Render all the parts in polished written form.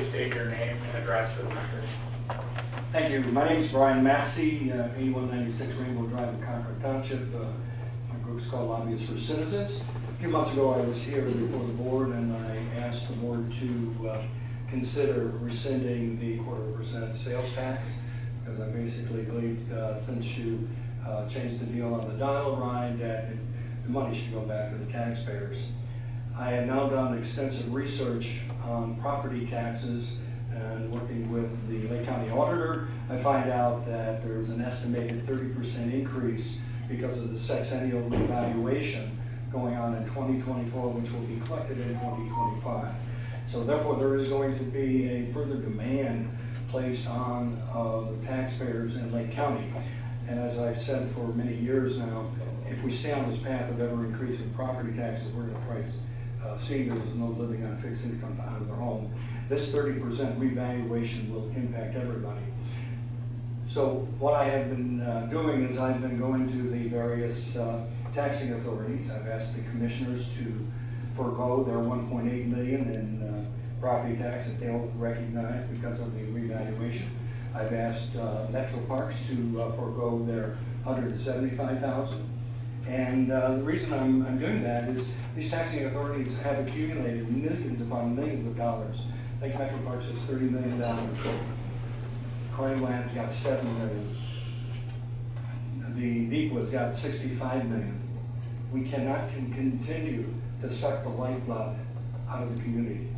please state your name and address for the record. Thank you. My name is Brian Massey, 8196 Rainbow Drive in Concord Township. My group's called Lobbyists for Citizens. A few months ago I was here before the board and I asked the board to consider rescinding the 1/4% sales tax, because I basically believe since you changed the deal on the dial ride that the money should go back to the taxpayers. I have now done extensive research on property taxes, and working with the Lake County Auditor, I find out that there's an estimated 30% increase because of the sexennial revaluation going on in 2024, which will be collected in 2025. So therefore, there is going to be a further demand placed on the taxpayers in Lake County. And as I've said for many years now, if we stay on this path of ever increasing property taxes, we're going to price seniors no living on fixed income out of their home. This 30% revaluation will impact everybody. So what I have been doing is I've been going to the various taxing authorities. I've asked the commissioners to forego their $1.8 million in property tax that they'll recognize because of the revaluation. I've asked Metro Parks to forego their $175,000. And the reason I'm doing that is these taxing authorities have accumulated millions upon millions of dollars. Lake Metro Parks has $30 million. Crownland's got $7 million. The Deepwood's got $65 million. We cannot continue to suck the lifeblood out of the community.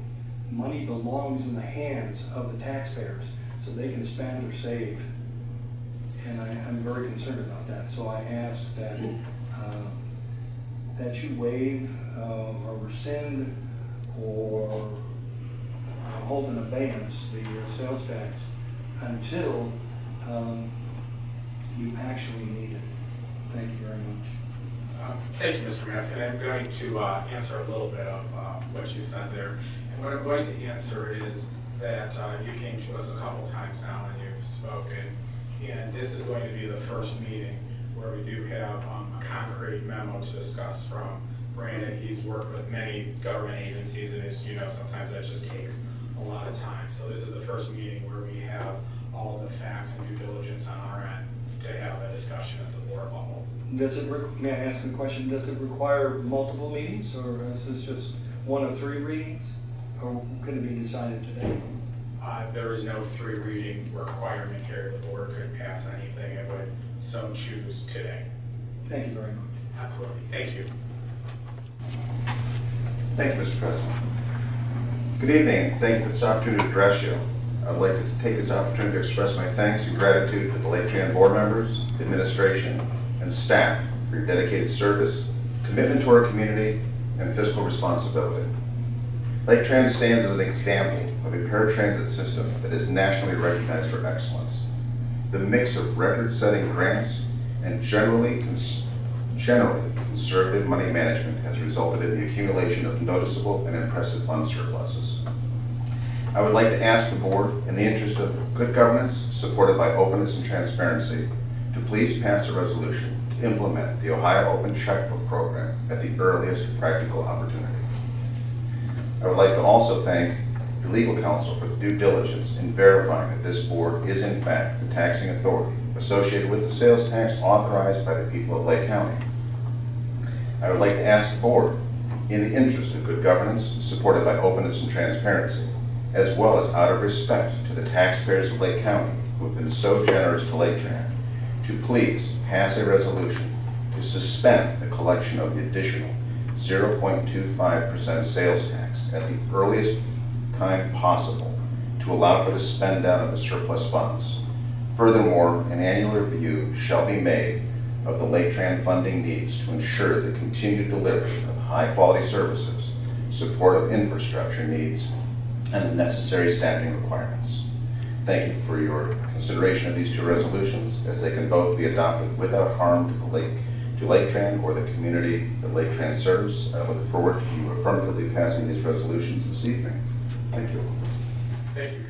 Money belongs in the hands of the taxpayers so they can spend or save. And I'm very concerned about that. So I ask that that you waive or rescind or hold in abeyance the sales tax until you actually need it. Thank you very much. Thank you, Mr. Massey. And I'm going to answer a little bit of what you said there. And what I'm going to answer is that you came to us a couple times now and you've spoken, and this is going to be the first meeting where we do have a concrete memo to discuss from Brandon. He's worked with many government agencies, and as you know, sometimes that just takes a lot of time. So this is the first meeting where we have all of the facts and due diligence on our end to have a discussion at the board level. May I ask a question? Does it require multiple meetings, or is this just one of 3 readings, or could it be decided today? There is no 3 reading requirement here. The board could pass anything it would so choose today. Thank you very much. Absolutely. Thank you. Thank you, Mr. President. Good evening. Thank you for this opportunity to address you. I would like to take this opportunity to express my thanks and gratitude to the Laketran board members, administration, and staff for your dedicated service, commitment to our community, and fiscal responsibility. Laketran stands as an example of a paratransit system that is nationally recognized for excellence. The mix of record-setting grants and generally conservative money management has resulted in the accumulation of noticeable and impressive fund surpluses. I would like to ask the board, in the interest of good governance supported by openness and transparency, to please pass a resolution to implement the Ohio Open Checkbook Program at the earliest practical opportunity. I would like to also thank the legal counsel for the due diligence in verifying that this board is in fact the taxing authority associated with the sales tax authorized by the people of Lake County. I would like to ask the board, in the interest of good governance supported by openness and transparency, as well as out of respect to the taxpayers of Lake County who have been so generous to Laketran, to please pass a resolution to suspend the collection of the additional 0.25% sales tax at the earliest time possible to allow for the spend down of the surplus funds. Furthermore, an annual review shall be made of the Laketran funding needs to ensure the continued delivery of high-quality services, support of infrastructure needs, and the necessary staffing requirements. Thank you for your consideration of these 2 resolutions, as they can both be adopted without harm to Laketran or the community that Laketran serves. I look forward to you affirmatively passing these resolutions this evening. Thank you. Thank you.